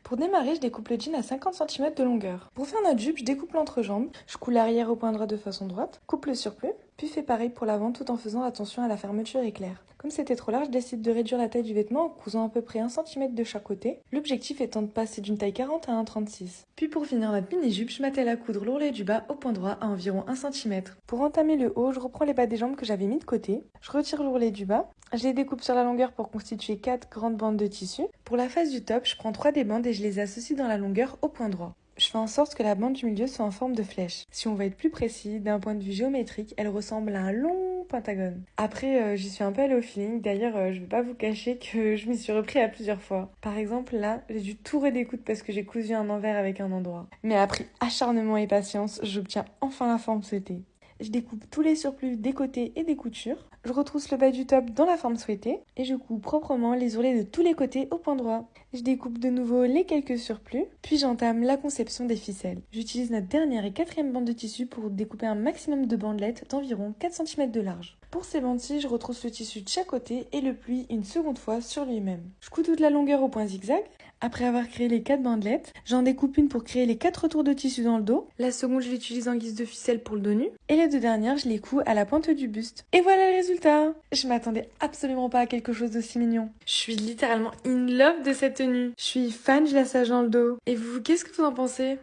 Pour démarrer, je découpe le jean à 50 cm de longueur. Pour faire notre jupe, je découpe l'entrejambe, je coule l'arrière au point droit de façon droite, coupe le surplus, puis fais pareil pour l'avant tout en faisant attention à la fermeture éclair. Comme c'était trop large, je décide de réduire la taille du vêtement en cousant à peu près 1 cm de chaque côté, l'objectif étant de passer d'une taille 40 à 1,36. Puis pour finir notre mini-jupe, je m'attelle à coudre l'ourlet du bas au point droit à environ 1 cm. Pour entamer le haut, je reprends les bas des jambes que j'avais mis de côté, je retire l'ourlet du bas, je les découpe sur la longueur pour constituer 4 grandes bandes de tissu. Pour la face du top, je prends 3 des bandes et je les associe dans la longueur au point droit. Je fais en sorte que la bande du milieu soit en forme de flèche. Si on veut être plus précis, d'un point de vue géométrique, elle ressemble à un long pentagone. Après, j'y suis un peu allée au feeling. D'ailleurs, je vais pas vous cacher que je m'y suis repris à plusieurs fois. Par exemple, là, j'ai dû tout redécoudre parce que j'ai cousu un envers avec un endroit. Mais après acharnement et patience, j'obtiens enfin la forme souhaitée. Je découpe tous les surplus des côtés et des coutures. Je retrousse le bas du top dans la forme souhaitée et je couds proprement les ourlets de tous les côtés au point droit. Je découpe de nouveau les quelques surplus, puis j'entame la conception des ficelles. J'utilise notre dernière et quatrième bande de tissu pour découper un maximum de bandelettes d'environ 4 cm de large. Pour ces bandes-ci, je retrousse le tissu de chaque côté et le plie une seconde fois sur lui-même. Je couds toute la longueur au point zigzag. Après avoir créé les 4 bandelettes, j'en découpe une pour créer les 4 tours de tissu dans le dos. La seconde, je l'utilise en guise de ficelle pour le dos nu. Et les 2 dernières, je les couds à la pointe du buste. Et voilà le résultat! Je m'attendais absolument pas à quelque chose d'aussi mignon. Je suis littéralement in love de cette tenue. Je suis fan du lassage dans le dos. Et vous, qu'est-ce que vous en pensez?